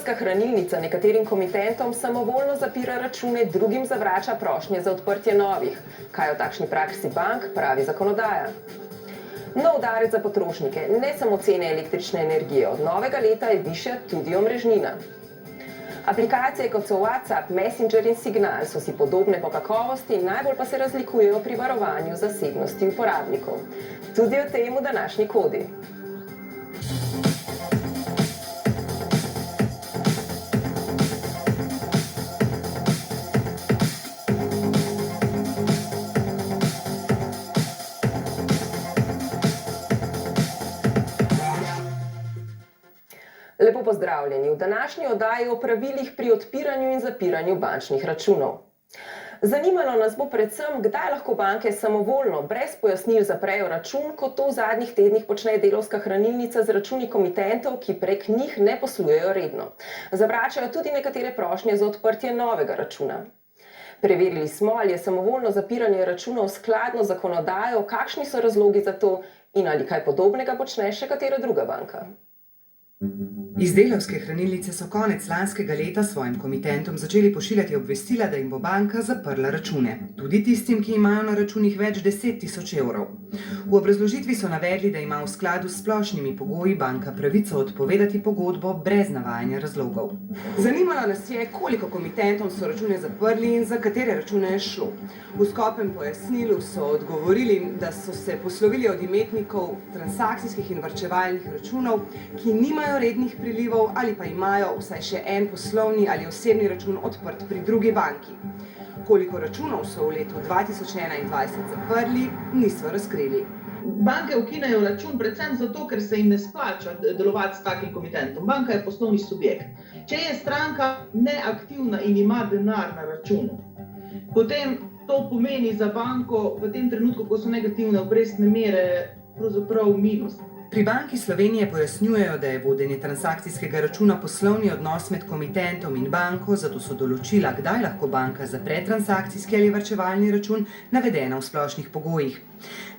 delavska hranilnica nekaterim komitentom samovoljno zapira račune, drugim zavrača prošnje za odprtje novih. Kaj o takšni praksi bank pravi zakonodaja? Nov udarec za potrošnike, ne samo cene električne energije. Od novega leta je višja tudi omrežnina. Aplikacije kot so WhatsApp, Messenger in Signal so si podobne po kakovosti, najbolj pa se razlikujejo pri varovanju zasebnosti uporabnikov. Tudi o tem v današnji Kodi. Lepo pozdravljeni v današnji oddaji o pravilih pri odpiranju in zapiranju bančnih računov. Zanimalo nas bo predvsem, kdaj lahko banke samovoljno, brez pojasnil zaprejo račun, kot to v zadnjih tednih počne delavska hranilnica z računi komitentov, ki prek njih ne poslujejo redno. Zavračajo tudi nekatere prošnje za odprtje novega računa. Preverili smo, ali je samovoljno zapiranje računov skladno z zakonodajo, kakšni so razlogi za to in ali kaj podobnega počne še katera druga banka. Iz delavske hranilnice so konec lanskega leta svojim komitentom začeli pošiljati obvestila, da jim bo banka zaprla račune. Tudi tistim, ki imajo na računih več 10 000 evrov. V obrazložitvi so navedli, da ima v skladu s splošnimi pogoji banka pravico odpovedati pogodbo brez navajanja razlogov. Zanimalo nas je, koliko komitentom so račune zaprli in za katere račune je šlo. V skopem pojasnilu so odgovorili, da so se poslovili od imetnikov transakcijskih in varčevalnih računov, ki nimajo rednih prilivov ali pa imajo vsaj še en poslovni ali osebni račun odprt pri drugi banki. Koliko računov so v letu 2021 zaprli, niso razkrili. Banke ukinejo račun predvsem zato, ker se jim ne splača delovati s takim komitentom. Banka je poslovni subjekt. Če je stranka neaktivna in ima denar na računu, potem to pomeni za banko v tem trenutku, ko so negativne obrestne mere, pravzaprav minus. Pri Banki Slovenije pojasnjujejo, da je vodenje transakcijskega računa poslovni odnos med komitentom in banko, zato so določila, kdaj lahko banka zapre transakcijski ali varčevalni račun, navedena v splošnih pogojih.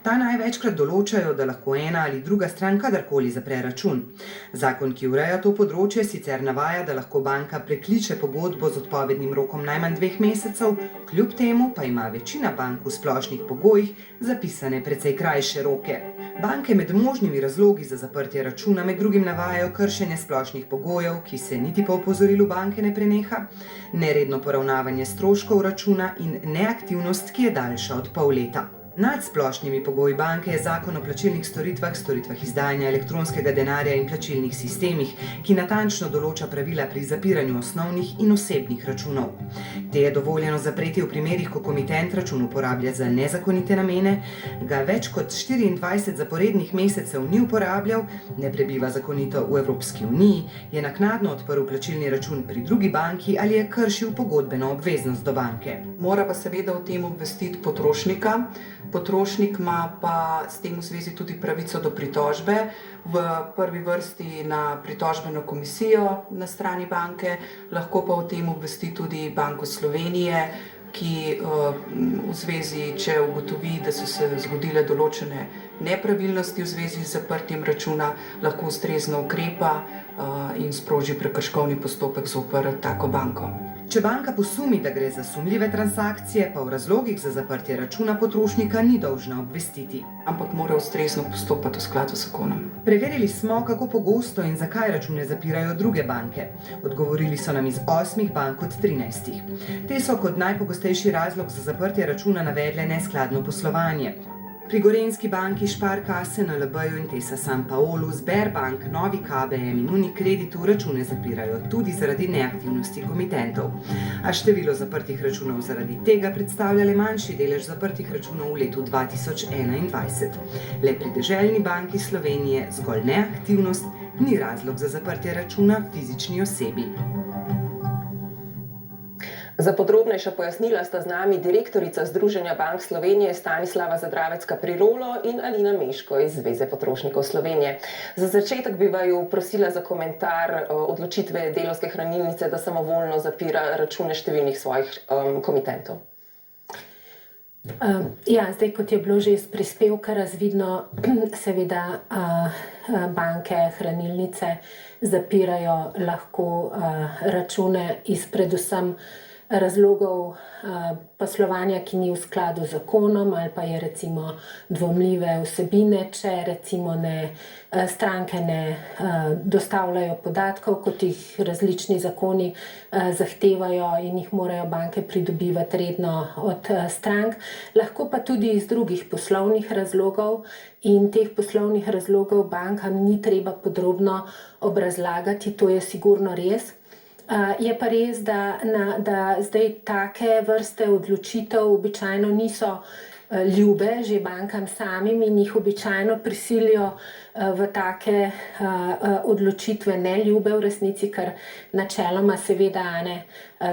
Ta največkrat določajo, da lahko ena ali druga stran kadarkoli zapre račun. Zakon, ki ureja to področje, sicer navaja, da lahko banka prekliče pogodbo z odpovednim rokom najmanj 2 mesecev, kljub temu pa ima večina bank v splošnih pogojih zapisane precej krajše roke. Banke med možnimi razlogi za zaprtje računa med drugim navajajo kršenje splošnih pogojev, ki se niti po opozorilu banke ne preneha, neredno poravnavanje stroškov računa in neaktivnost, ki je daljša od pol leta. Nad splošnimi pogoji banke je zakon o plačilnih storitvah, storitvah izdajanja elektronskega denarja in plačilnih sistemih, ki natančno določa pravila pri zapiranju osnovnih in osebnih računov. Te je dovoljeno zapreti v primerih, ko komitent račun uporablja za nezakonite namene, ga več kot 24 zaporednih mesecev ni uporabljal, ne prebiva zakonito v Evropski uniji, je naknadno odprl plačilni račun pri drugi banki ali je kršil pogodbeno obveznost do banke. Mora pa seveda o tem obvestiti potrošnika. Potrošnik ima pa s tem v zvezi tudi pravico do pritožbe, v prvi vrsti na pritožbeno komisijo na strani banke, lahko pa o tem obvesti tudi Banko Slovenije, ki v zvezi, če ugotovi, da so se zgodile določene nepravilnosti v zvezi z zaprtjem računa, lahko ustrezno ukrepa in sproži prekrškovni postopek zoper tako banko. Če banka posumi, da gre za sumljive transakcije, pa v razlogih za zaprtje računa potrošnika ni dolžna obvestiti. Ampak mora ustrezno postopati v skladu z zakonom. Preverili smo, kako pogosto in zakaj račune zapirajo druge banke. Odgovorili so nam iz 8 bank od 13. Te so kot najpogostejši razlog za zaprtje računa navedle neskladno poslovanje. Pri Gorenjski banki, Sparkasse, NLB-ju, Intesa Sanpaolu, Sberbank, Novi KBM in Unikreditu račune zapirajo tudi zaradi neaktivnosti komitentov. A število zaprtih računov zaradi tega predstavlja le manjši delež zaprtih računov v letu 2021. Le pri Deželni banki Slovenije zgolj neaktivnost ni razlog za zaprtje računa fizični osebi. Za podrobnejša pojasnila sta z nami direktorica Združenja bank Slovenije Stanislava Zadravecka-Prirolo in Alina Meško iz Zveze potrošnikov Slovenije. Za začetek bi vaju prosila za komentar odločitve delavske hranilnice, da samovoljno zapira račune številnih svojih komitentov. Ja, zdaj, kot je bilo že iz prispevka razvidno, seveda banke, hranilnice zapirajo lahko račune iz predvsem razlogov poslovanja, ki ni v skladu z zakonom ali pa je recimo dvomljive vsebine, če recimo stranke ne dostavljajo podatkov, kot jih različni zakoni zahtevajo in jih morajo banke pridobivati redno od strank, lahko pa tudi iz drugih poslovnih razlogov in teh poslovnih razlogov bankam ni treba podrobno obrazlagati, to je sigurno res. Je pa res, da zdaj take vrste odločitev običajno niso ljube že bankam samim in jih običajno prisilijo v take odločitve neljube v resnici, ker načeloma seveda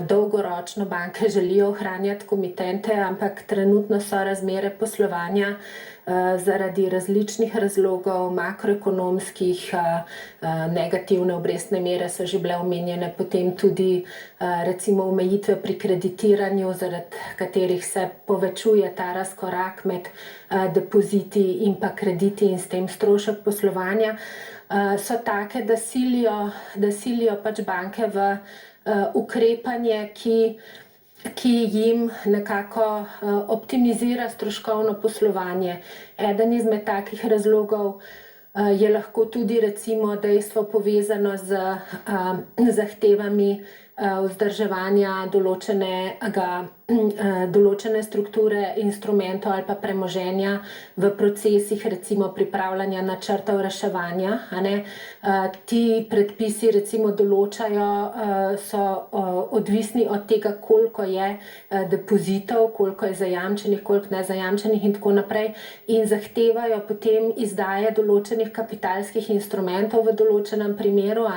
dolgoročno banke želijo ohranjati komitente, ampak trenutno so razmere poslovanja zaradi različnih razlogov, makroekonomskih, negativne obrestne mere so že bile omenjene, potem tudi recimo omejitve pri kreditiranju, zaradi katerih se povečuje ta razkorak med depoziti in pa krediti in s tem strošek poslovanja, so take, da silijo pač banke v ukrepanje, ki jim nekako optimizira stroškovno poslovanje. Eden izmed takih razlogov je lahko tudi recimo dejstvo povezano z zahtevami vzdrževanja določene strukture instrumentov ali pa premoženja v procesih recimo pripravljanja načrtov reševanja. Ti predpisi recimo določajo, so odvisni od tega, koliko je depozitov, koliko je zajamčenih, koliko nezajamčenih in tako naprej in zahtevajo potem izdaje določenih kapitalskih instrumentov v določenem primeru,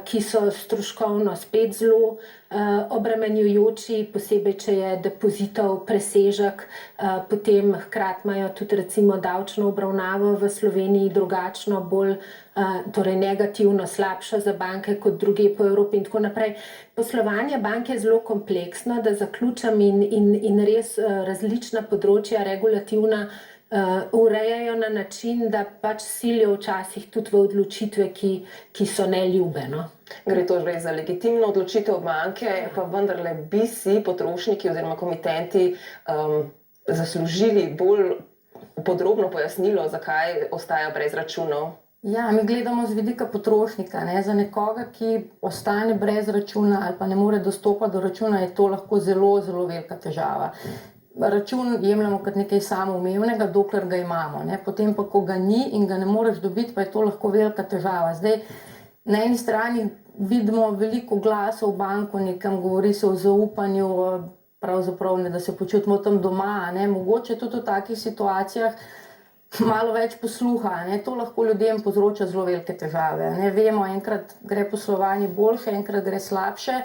ki so stroškovno spet zelo obremenjujoči, posebej, če je depozitov presežek, potem hkrati imajo tudi recimo davčno obravnavo v Sloveniji drugačno, bolj torej negativno, slabšo za banke kot drugje po Evropi in tako naprej. Poslovanje banke je zelo kompleksno, da zaključim in res različna področja regulativna urejajo na način, da pač silijo včasih tudi v odločitve, ki so neljube. Gre torej za legitimno odločitev banke, pa vendarle bi si potrošniki oziroma komitenti zaslužili bolj podrobno pojasnilo, zakaj ostajajo brez računov. Ja, mi gledamo z vidika potrošnika, za nekoga, ki ostane brez računa ali pa ne more dostopati do računa, je to lahko zelo, zelo velika težava. Račun jemljamo kot nekaj samoumevnega, dokler ga imamo. Potem pa, ko ga ni in ga ne moreš dobiti, pa je to lahko velika težava. Zdaj, na eni strani vidimo veliko glasov v banku, nekam govori se o zaupanju, pravzaprav da se počutimo tam doma. Mogoče tudi v takih situacijah malo več posluha. To lahko ljudem povzroča zelo velike težave. Vemo, enkrat gre poslovanje boljše, enkrat gre slabše.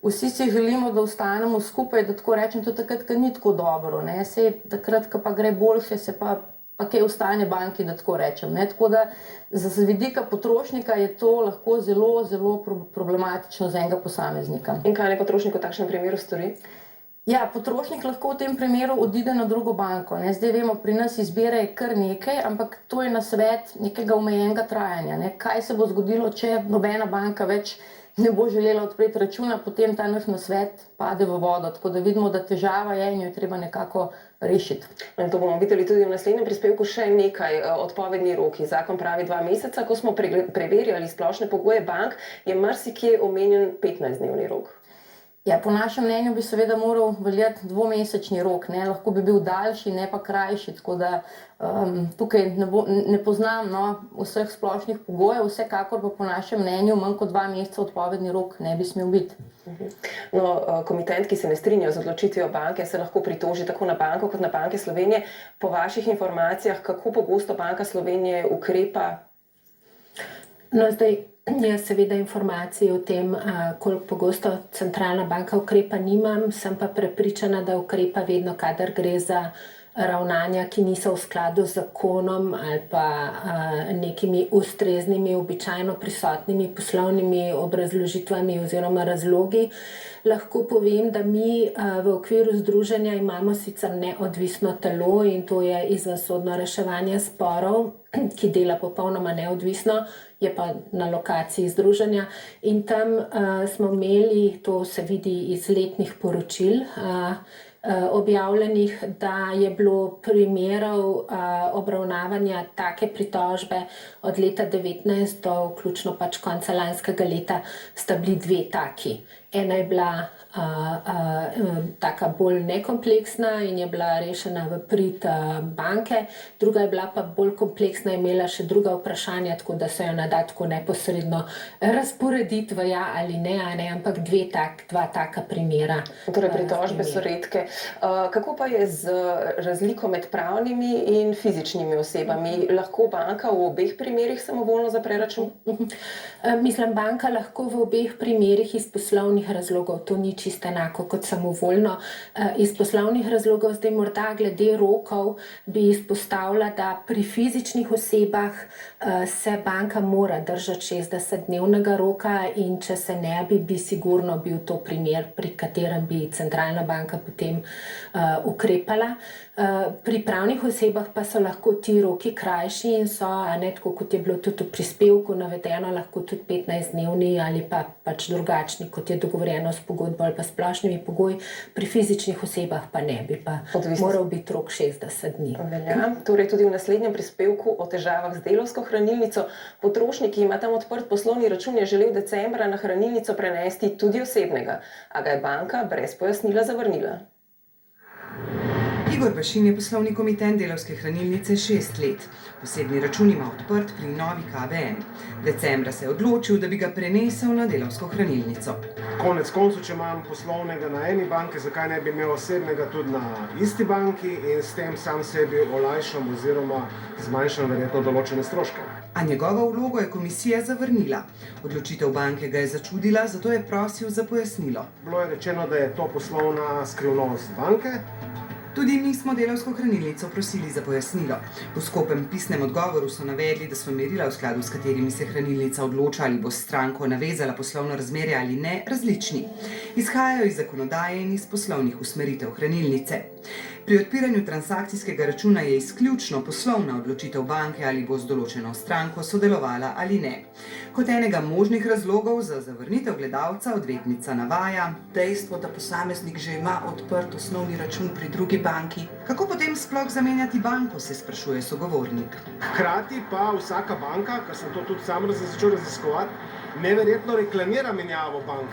Vsi si želimo, da ostanemo skupaj, da tako rečem, tudi takrat, ko ni tako dobro. Sej takrat, ko pa gre boljše, se pa kaj ostane banki, da tako rečem. Tako da z vidika potrošnika je to lahko zelo, zelo problematično za enega posameznika. In kaj naj potrošnik v takšnem primeru stori? Ja, potrošnik lahko v tem primeru odide na drugo banko. Zdaj vemo, pri nas izbire je kar nekaj, ampak to je nasvet nekega omejenega trajanja. Kaj se bo zgodilo, če nobena banka več ne bo želela odpreti računa, potem ta naš nasvet pade v vodo. Tako da vidimo, da težava je in jo je treba nekako rešiti. To bomo videli tudi v naslednjem prispevku še nekaj odpovedni roki. Zakon pravi 2 meseca, ko smo preverjali splošne pogoje bank, je marsikje omenjen 15-dnevni rok. Ja, po našem mnenju bi seveda moral veljati 2-mesečni rok, lahko bi bil daljši, ne pa krajši, tako da tukaj ne poznam vseh splošnih pogojev, vsekakor pa po našem mnenju manj kot 2 meseca odpovedni rok ne bi smel biti. Komitent, ki se ne strinja z odločitvijo banke, se lahko pritoži tako na banko kot na Banke Slovenije. Po vaših informacijah, kako pogosto Banka Slovenije ukrepa? Zdaj, jaz seveda informacije o tem, koliko pogosto centralna banka ukrepa nimam, sem pa prepričana, da ukrepa vedno, kadar gre za ravnanja, ki niso v skladu z zakonom ali pa nekimi ustreznimi, običajno prisotnimi poslovnimi obrazložitvami oziroma razlogi. Lahko povem, da mi v okviru združenja imamo sicer neodvisno telo in to je izvensodno reševanje sporov, ki dela popolnoma neodvisno, je pa na lokaciji združenja in tam smo imeli, to se vidi iz letnih poročil, objavljenih, da je bilo primerov obravnavanja take pritožbe od leta 2019 do vključno pač konca lanskega leta sta bili 2 taki. Ena je bila taka bolj nekompleksna in je bila rešena v prid banke, druga je bila pa bolj kompleksna in imela še druga vprašanja, tako da se jo ne da tako neposredno razporediti v ja ali ne, ampak 2 taka primera. Torej, pritožbe so redke. Kako pa je z razliko med pravnimi in fizičnimi osebami? Lahko banka v obeh primerih samovoljno zapre račun? Mislim, banka lahko v obeh primerih iz poslovnih razlogov, to ni čisto enako kot samovoljno. Iz poslovnih razlogov, zdaj morda glede rokov, bi izpostavila, da pri fizičnih osebah se banka mora držati 60-dnevnega roka in če se ne bi sigurno bil to primer, pri katerem bi centralna banka potem ukrepala. Pri pravnih osebah pa so lahko ti roki krajši in so, tako kot je bilo tudi v prispevku navedeno, lahko tudi 15-dnevni ali pa pač drugačni, kot je dogovorjeno s pogodbo ali pa splošnimi pogoji. Pri fizičnih osebah pa ne bi pa moral biti rok 60 dni. Velja. Torej tudi v naslednjem prispevku o težavah z delavsko hranilnico. Potrošnik, ki ima tam odprt poslovni račun, je želel decembra na hranilnico prenesti tudi osebnega, a ga je banka brez pojasnila zavrnila. Igor Bašin je poslovni komitent Delavske hranilnice 6 let. Osebni račun ima odprt pri novi KBM. Decembra se je odločil, da bi ga prenesel na Delavsko hranilnico. Konec koncev, če imam poslovnega na eni banki, zakaj ne bi imel osebnega tudi na isti banki in s tem sam sebi olajšam oziroma zmanjšam verjetno določene stroške. A njegovo vlogo je komisija zavrnila. Odločitev banke ga je začudila, zato je prosil za pojasnilo. Bilo je rečeno, da je to poslovna skrivnost banke. Tudi mi smo Delavsko hranilnico prosili za pojasnilo. V skopem pisnem odgovoru so navedli, da so merila, v skladu s katerimi se hranilnica odloča, ali bo s stranko navezala poslovno razmerje ali ne, različni. Izhajajo iz zakonodaje in iz poslovnih usmeritev hranilnice. Pri odpiranju transakcijskega računa je izključno poslovna odločitev banke, ali bo z določeno stranko sodelovala ali ne. Kot enega možnih razlogov za zavrnitev gledalca odvetnica navaja Dejstvo, da posameznik že ima odprt osnovni račun pri drugi banki. Kako potem sploh zamenjati banko, se sprašuje sogovornik. Hkrati pa vsaka banka, kar sem to tudi sam začel raziskovati, neverjetno reklamira menjavo bank.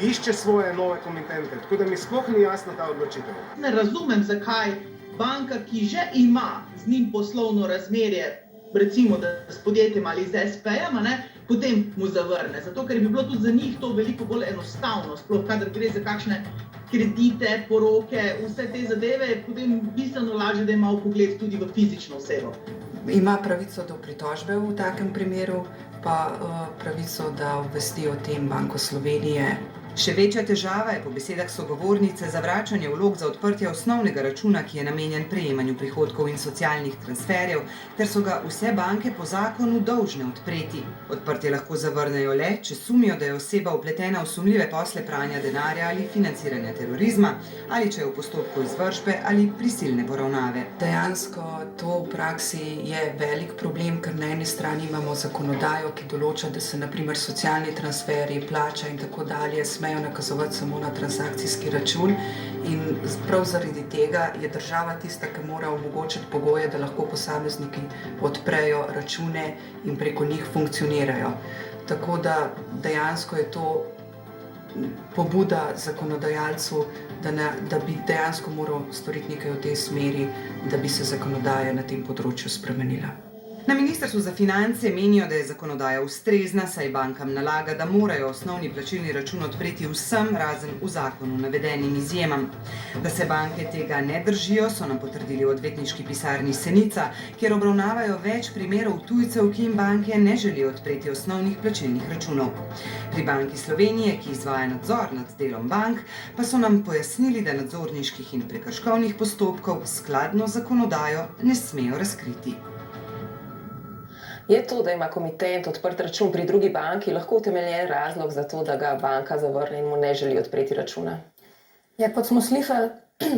Išče svoje nove komitente, tako da mi sploh ni jasna ta odločitev. Ne razumem, zakaj banka, ki že ima z njim poslovno razmerje, recimo da s podjetjem ali z SP-jem, potem mu zavrne. Zato, ker bi bilo tudi za njih to veliko bolj enostavno, sploh kadar gre za kakšne kredite, poroke, vse te zadeve, je potem bistveno lažje, da ima vpogled tudi v fizično osebo. Ima pravico do pritožbe v takem primeru, pa pravico, da obvesti o tem Banko Slovenije. Še večja težava je po besedah sogovornice zavračanje vlog za odprtje osnovnega računa, ki je namenjen prejemanju prihodkov in socialnih transferjev, ter so ga vse banke po zakonu dolžne odpreti. Odprtje lahko zavrnejo le, če sumijo, da je oseba vpletena v sumljive posle pranja denarja ali financiranja terorizma, ali če je v postopku izvršbe ali prisilne poravnave. Dejansko to v praksi je velik problem, ker na eni strani imamo zakonodajo, ki določa, da se na primer socialni transferji, plača in tako dalje smejo nakazovati samo na transakcijski račun in prav zaradi tega je država tista, ki mora omogočiti pogoje, da lahko posamezniki odprejo račune in preko njih funkcionirajo. Tako da dejansko je to pobuda zakonodajalcu, da bi dejansko moral storiti nekaj v tej smeri, da bi se zakonodaja na tem področju spremenila. Na Ministrstvu za finance menijo, da je zakonodaja ustrezna, saj bankam nalaga, da morajo osnovni plačilni račun odpreti vsem, razen v zakonu navedenim izjemam. Da se banke tega ne držijo, so nam potrdili v odvetniški pisarni Senica, kjer obravnavajo več primerov tujcev, ki jim banke ne želijo odpreti osnovnih plačilnih računov. Pri Banki Slovenije, ki izvaja nadzor nad delom bank, pa so nam pojasnili, da nadzorniških in prekrškovnih postopkov skladno z zakonodajo ne smejo razkriti. Je to, da ima komitent odprt račun pri drugi banki, lahko utemeljen razlog za to, da ga banka zavrne in mu ne želi odpreti računa? Ja, kot smo slišali,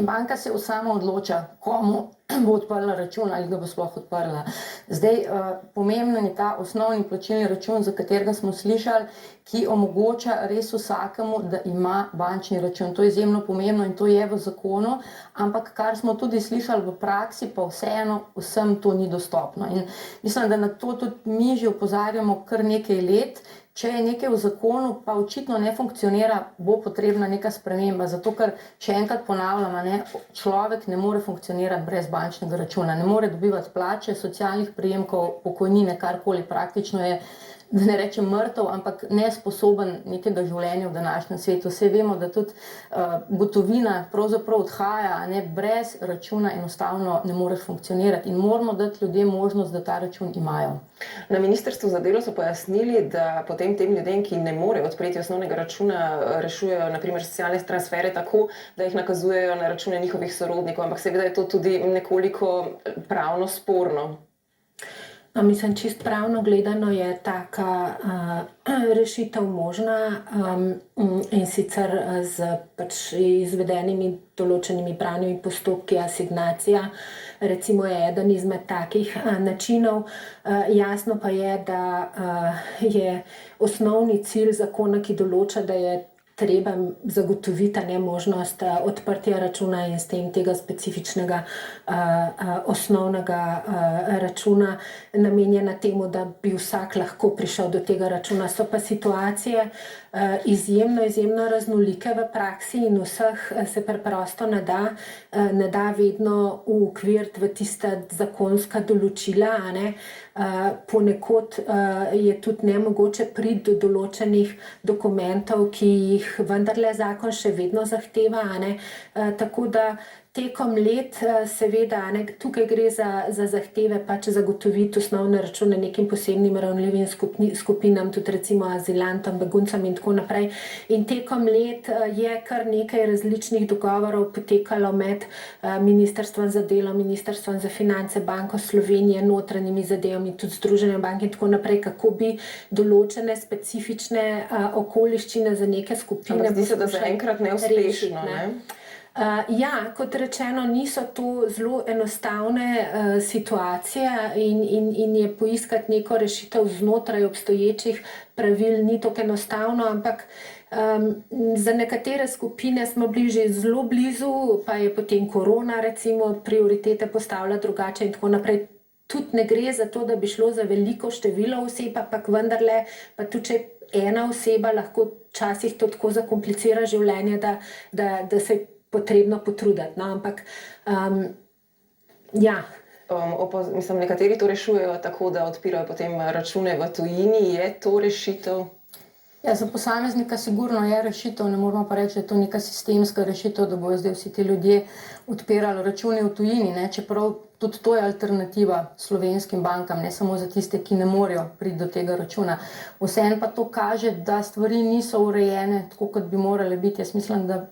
banka se sama odloča, komu bo odprla račun ali ga bo sploh odprla. Zdaj, pomemben je ta osnovni plačilni račun, za katerega smo slišali, ki omogoča res vsakemu, da ima bančni račun. To je izjemno pomembno in to je v zakonu, ampak kar smo tudi slišali v praksi, pa vseeno vsem to ni dostopno. In mislim, da na to tudi mi že opozarjamo kar nekaj let. Če je nekaj v zakonu, pa očitno ne funkcionira, bo potrebna neka sprememba. Zato, ker še enkrat ponavljam, človek ne more funkcionirati brez bančnega računa, ne more dobivati plače, socialnih prejemkov, pokojnine, karkoli, praktično je, da ne rečem mrtev, ampak nesposoben nekega življenja v današnjem svetu. Vse vemo, da tudi gotovina pravzaprav odhaja, brez računa enostavno ne moreš funkcionirati in moramo dati ljudem možnost, da ta račun imajo. Na Ministrstvu za delo so pojasnili, da potem tem ljudem, ki ne morejo odpreti osnovnega računa, rešujejo na primer socialne transfere tako, da jih nakazujejo na račune njihovih sorodnikov, ampak seveda je to tudi nekoliko pravno sporno. Mislim, čist pravno gledano je taka rešitev možna in sicer z izvedenimi določenimi pravnimi postopki, asignacija, recimo je eden izmed takih načinov. Jasno pa je, da je osnovni cilj zakona, ki določa, da je treba zagotoviti možnost odprtja računa in s tem tega specifičnega osnovnega računa namenjena temu, da bi vsak lahko prišel do tega računa. So pa situacije izjemno raznolike v praksi in vseh se preprosto ne da vedno ukviriti v tista zakonska določila. Ponekod je tudi nemogoče priti do določenih dokumentov, ki jih vendarle zakon še vedno zahteva. Tako da tekom let seveda tukaj gre za zahteve zagotoviti osnovne račune nekim posebnim ranljivim skupinam, tudi recimo azilantom, beguncem in tako naprej. In tekom let je kar nekaj različnih dogovorov potekalo med Ministrstvom za delo, Ministrstvom za finance, Banko Slovenije, notranjimi zadevami, tudi Združenjem bank in tako naprej, kako bi določene specifične okoliščine za neke skupine. Ampak zdi se, da zaenkrat neuspešno, ne? Ja, kot rečeno, niso to zelo enostavne situacije in je poiskati neko rešitev znotraj obstoječih pravil ni tako enostavno, ampak za nekatere skupine smo bili že zelo blizu, pa je potem korona recimo prioritete postavila drugače in tako naprej. Tudi ne gre za to, da bi šlo za veliko število oseb, ampak vendarle, pa tudi če ena oseba lahko včasih to tako zakomplicira življenje, da se je potrebno potruditi. Ampak, ja. Mislim, nekateri to rešujejo tako, da odpirajo potem račune v tujini. Je to rešitev? Ja, za posameznika sigurno je rešitev, ne moramo pa reči, da je to neka sistemska rešitev, da bojo zdaj vsi ti ljudje odpirali račune v tujini, čeprav tudi to je alternativa slovenskim bankam, ne samo za tiste, ki ne morejo priti do tega računa. Vseeno pa to kaže, da stvari niso urejene tako, kot bi morale biti. Jaz mislim, da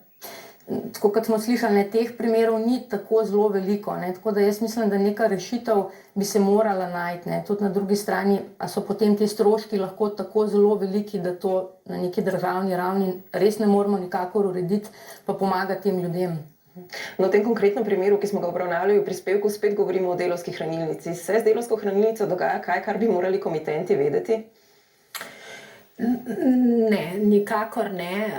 tako kot smo slišali, teh primerov ni tako zelo veliko, tako da jaz mislim, da neka rešitev bi se morala najti. Tudi na drugi strani, a so potem ti stroški lahko tako zelo veliki, da to na neki državni ravni res ne moramo nikakor urediti, pa pomagati tem ljudem. No, v tem konkretnem primeru, ki smo ga obravnavali v prispevku, spet govorimo o delavski hranilnici. Se z delavsko hranilnico dogaja kaj, kar bi morali komitenti vedeti? Ne, nikakor ne.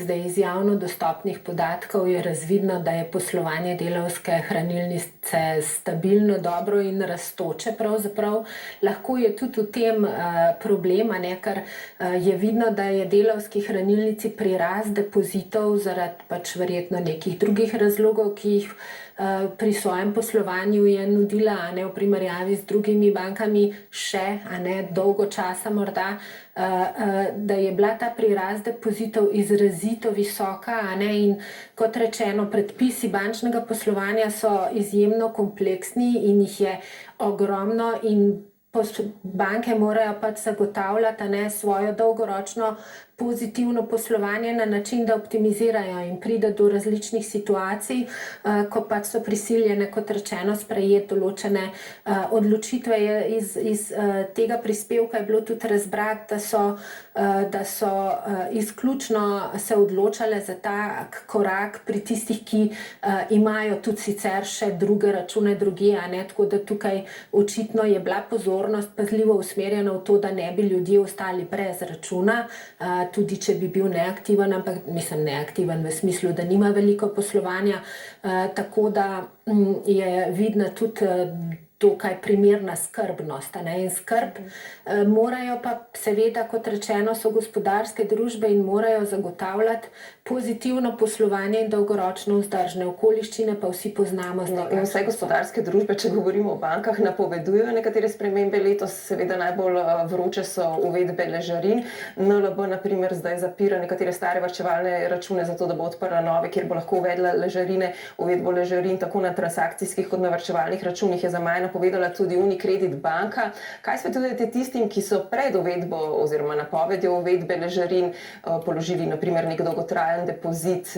Zdaj iz javno dostopnih podatkov je razvidno, da je poslovanje delavske hranilnice stabilno, dobro in rastoče pravzaprav. Lahko je tudi v tem problem, ker je vidno, da je delavski hranilnici prirast depozitov zaradi verjetno nekih drugih razlogov, ki jih pri svojem poslovanju je nudila, a ne, v primerjavi z drugimi bankami še, a ne, dolgo časa morda, da je bila ta prirast depozitov izrazito visoka, a ne, in kot rečeno, predpisi bančnega poslovanja so izjemno kompleksni in jih je ogromno in banke morajo pač zagotavljati, a ne, svojo dolgoročno pozitivno poslovanje na način, da optimizirajo in pride do različnih situacij, ko pač so prisiljene, kot rečeno, sprejeti določene odločitve. Iz tega prispevka je bilo tudi razbrati, da so izključno se odločale za ta korak pri tistih, ki imajo tudi sicer še druge račune drugje, a ne, tako da tukaj očitno je bila pozornost pazljivo usmerjena v to, da ne bi ljudje ostali brez računa, tudi če bi bil neaktiven, ampak mislim neaktiven v smislu, da nima veliko poslovanja, tako da je vidna tudi dokaj primerna skrbnost, a ne, in skrb morajo pa seveda, kot rečeno, so gospodarske družbe in morajo zagotavljati pozitivno poslovanje in dolgoročno vzdržne okoliščine, pa vsi poznamo. In vse gospodarske družbe, če govorimo o bankah, napovedujejo nekatere spremembe letos, seveda najbolj vroče so uvedbe ležarin. NLB na primer zdaj zapira nekatere stare varčevalne račune zato, da bo odprla nove, kjer bo lahko uvedla ležarine. Uvedbo ležarin tako na transakcijskih kot na varčevalnih računih je za maj napovedala tudi Unicredit banka. Kaj svetujete tistim, ki so pred uvedbo oziroma napovedjo uvedbe ležarin položili na primer nek dolgotrajen depozit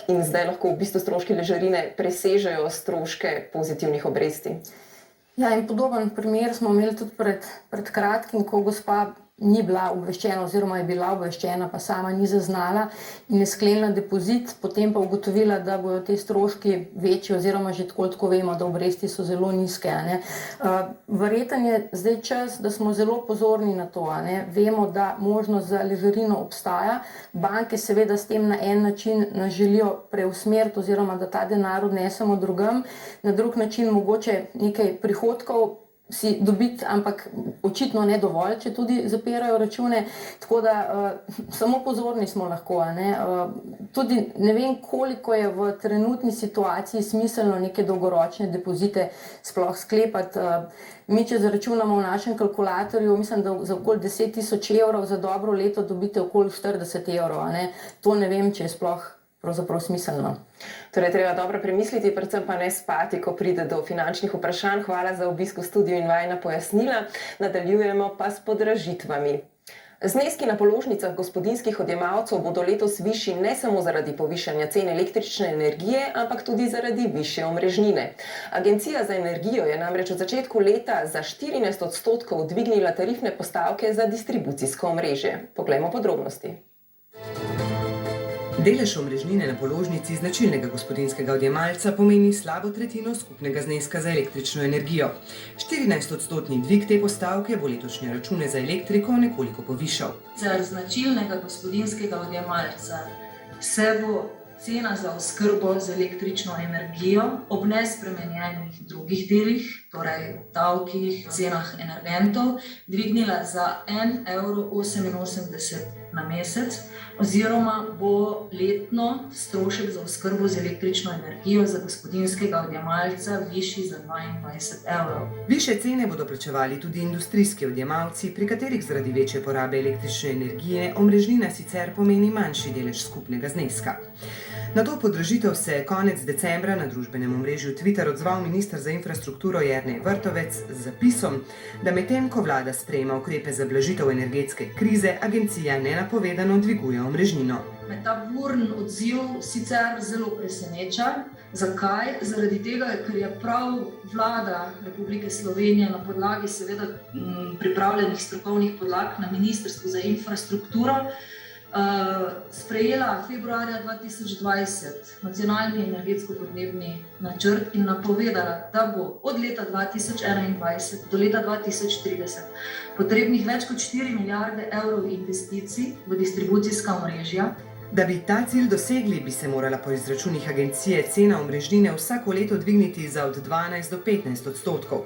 in zdaj lahko v bistvu stroški ležarine presežejo stroške pozitivnih obresti? Ja, in podoben primer smo imeli tudi pred kratkim, ko gospa ni bila obveščena oziroma je bila obveščena, pa sama ni zaznala in je sklenila depozit, potem pa ugotovila, da bodo te stroški večji oziroma že tako vemo, da obresti so zelo nizke, a ne. Verjetno je zdaj čas, da smo zelo pozorni na to, a ne. Vemo, da možnost za ležarino obstaja, banke seveda s tem na en način nas želijo preusmeriti oziroma da ta denar odnesemo drugam, na drug način mogoče nekaj prihodkov si dobiti, ampak očitno ne dovolj, če tudi zapirajo račune, tako da samo pozorni smo lahko, a ne. Tudi ne vem, koliko je v trenutni situaciji smiselno neke dolgoročne depozite sploh sklepati. Mi, če zaračunamo v našem kalkulatorju, mislim, da za okoli 10.000 evrov za dobro leto dobite okoli 40 evrov, a ne. To ne vem, če je sploh pravzaprav smiselno. Torej, treba dobro premisliti, predvsem pa ne spati, ko pride do finančnih vprašanj. Hvala za obisk v studiu in vajina pojasnila. Nadaljujemo pa s podražitvami. Zneski na položnicah gospodinjskih odjemalcev bodo letos višji ne samo zaradi povišanja cen električne energije, ampak tudi zaradi višje omrežnine. Agencija za energijo je namreč od začetku leta za 14% dvignila tarifne postavke za distribucijsko omrežje. Poglejmo podrobnosti. Delež omrežnine na položnici značilnega gospodinjskega odjemalca pomeni slabo tretjino skupnega zneska za električno energijo. 14% dvig te postavke bo letošnje račune za elektriko nekoliko povišal. Za značilnega gospodinjskega odjemalca se bo cena za oskrbo z električno energijo ob nespremenjenih drugih delih, torej davkih, cenah energentov, dvignila za 1,88 € na mesec, oziroma bo letno strošek za oskrbo z električno energijo za gospodinjskega odjemalca višji za 22 €. Višje cene bodo plačevali tudi industrijski odjemalci, pri katerih zaradi večje porabe električne energije omrežnina sicer pomeni manjši delež skupnega zneska. Na to podražitev se je konec decembra na družbenem omrežju Twitter odzval minister za infrastrukturo Jernej Vrtovec z zapisom, da medtem ko vlada sprejema ukrepe za blažitev energetske krize, agencija nenapovedano dviguje omrežnino. Me ta buren odziv sicer zelo preseneča. Zakaj? Zaradi tega, ker je prav vlada Republike Slovenije na podlagi seveda pripravljenih strokovnih podlag na Ministrstvu za infrastrukturo sprejela februarja 2020 nacionalni energetsko-podnebni načrt in napovedala, da bo od leta 2021 do leta 2030 potrebnih več kot 4 milijarde evrov investicij v distribucijska omrežja. Da bi ta cilj dosegli, bi se morala po izračunih agencije cena omrežnine vsako leto dvigniti za od 12 do 15%.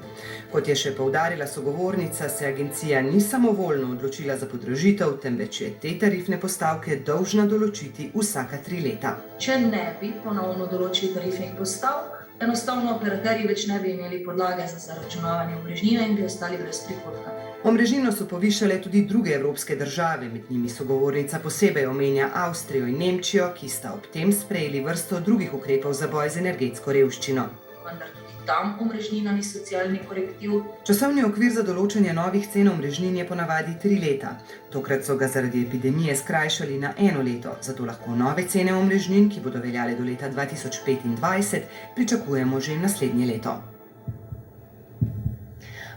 Kot je še poudarila sogovornica, se agencija ni samovoljno odločila za podražitev, temveč je te tarifne postavke dolžna določiti vsaka 3 leta. Če ne bi ponovno določili tarifnih postavk, Enostavno operaterji več ne bi imeli podlage za zaračunavanje omrežnine in bi ostali brez prihodka. Omrežnino so povišale tudi druge evropske države, med njimi sogovornica posebej omenja Avstrijo in Nemčijo, ki sta ob tem sprejeli vrsto drugih ukrepov za boj z energetsko revščino. Vendar tudi tam omrežnina ni socialni korektiv. Časovni okvir za določanje novih cen omrežnin je ponavadi 3 leta. Tokrat so ga zaradi epidemije skrajšali na 1 leto, zato lahko nove cene omrežnin, ki bodo veljale do leta 2025, pričakujemo že naslednje leto.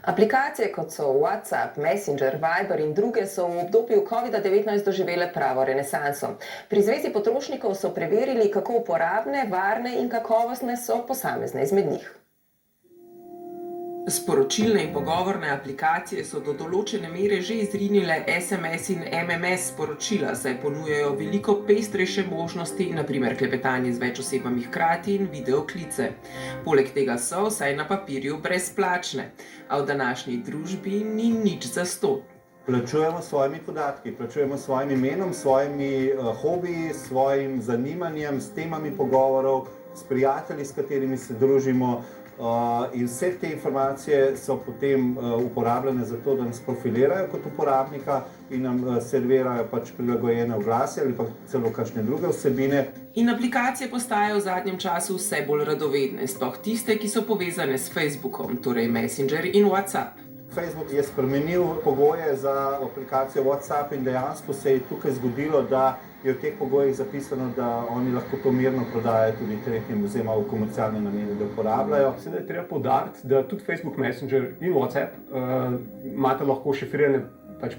Aplikacije kot so WhatsApp, Messenger, Viber in druge so v obdobju COVID-19 doživele pravo renesanso. Pri Zvezi potrošnikov so preverili, kako uporabne, varne in kakovostne so posamezne izmed njih. Sporočilne in pogovorne aplikacije so do določene mere že izrinile SMS in MMS sporočila, saj ponujajo veliko pestrejše možnosti, naprimer klepetanje z več osebami hkrati in videoklice. Poleg tega so, vsaj na papirju, brezplačne, a v današnji družbi ni nič zastonj. Plačujemo s svojimi podatki, plačujemo s svojim imenom, s svojimi hobiji, s svojim zanimanjem, s temami pogovorov, s prijatelji, s katerimi se družimo. In vse te informacije so potem uporabljene za to, da nas profilirajo kot uporabnika in nam servirajo pač prilagojene oglase ali pa celo kakšne druge vsebine. In aplikacije postajajo v zadnjem času vse bolj radovedne, sploh tiste, ki so povezane s Facebookom, torej Messenger in WhatsApp. Facebook je spremenil pogoje za aplikacijo WhatsApp in dejansko se je tukaj zgodilo, da je v teh pogojih zapisano, da oni lahko to mirno prodajajo tudi tretjim oziroma v komercialne namene, da uporabljajo. Mislim, da je treba poudariti, da tudi Facebook, Messenger in WhatsApp imate lahko šifrirane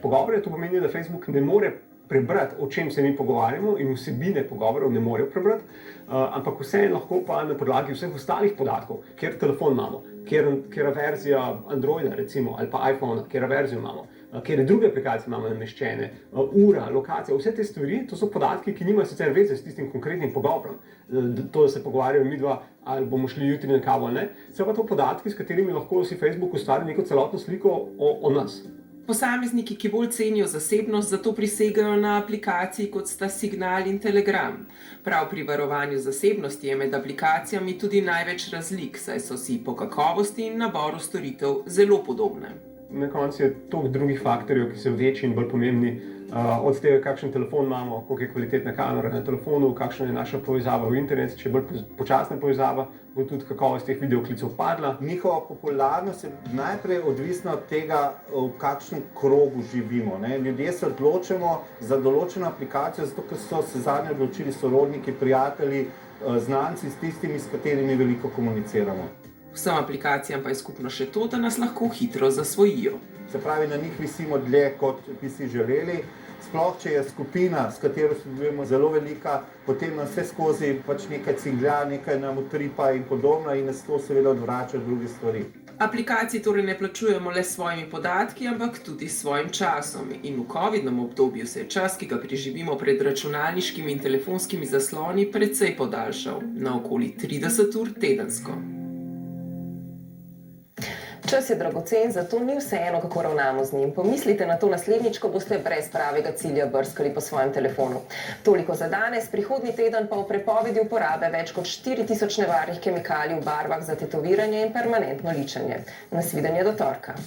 pogovore. To pomeni, da Facebook ne more prebrati, o čem se mi pogovarjamo in vsebine pogovorov ne morejo prebrati, ampak vseeno lahko pa na podlagi vseh ostalih podatkov, kjer telefon imamo, kjera verzija Androida recimo ali pa iPhona, kjera verzijo imamo, kjere druge aplikacije imamo nameščene, ura, lokacija, vse te stvari, to so podatki, ki nimajo sicer veze s tistim konkretnim pogovorom, to, da se pogovarjajo midva ali bomo šli jutri na kavo, ne, so pa to podatki, s katerimi lahko si Facebook ustvari neko celotno sliko o nas. Posamezniki, ki bolj cenijo zasebnost, zato prisegajo na aplikaciji kot sta Signal in Telegram. Prav pri varovanju zasebnosti je med aplikacijami tudi največ razlik, saj so si po kakovosti in naboru storitev zelo podobne. Na koncu je toliko drugih faktorjev, ki so večji in bolj pomembni, od tega, kakšen telefon imamo, koliko je kvalitetna kamera na telefonu, kakšna je naša povezava v internet, če je bolj počasna povezava, bo tudi kakovost teh videoklicev padla. Njihova popularnost je najprej odvisna od tega, v kakšnem krogu živimo. Ne? Ljudje se odločimo za določeno aplikacijo, zato ker so se zadnje odločili sorodniki, prijatelji, znanci s tistimi, s katerimi veliko komuniciramo. Vsem aplikacijam pa je skupno še to, da nas lahko hitro zasvojijo. Se pravi, na njih visimo dlje, kot bi si želeli. Sploh, če je skupina, s katero sodelujemo, zelo velika, potem nas vse skozi nekaj cinglja, nekaj nam utripa in podobno in nas to seveda odvrača od drugih stvari. Aplikacij torej ne plačujemo le s svojimi podatki, ampak tudi s svojim časom. In v covidnem obdobju se je čas, ki ga preživimo pred računalniškimi in telefonskimi zasloni, precej podaljšal, na okoli 30 ur tedensko. Čas je dragocen, zato ni vseeno, kako ravnamo z njim. Pomislite na to naslednjič, ko boste brez pravega cilja brskali po svojem telefonu. Toliko za danes, prihodnji teden pa o prepovedi uporabe več kot 4000 nevarnih kemikalij v barvah za tetoviranje in permanentno ličenje. Nasvidenje do torka.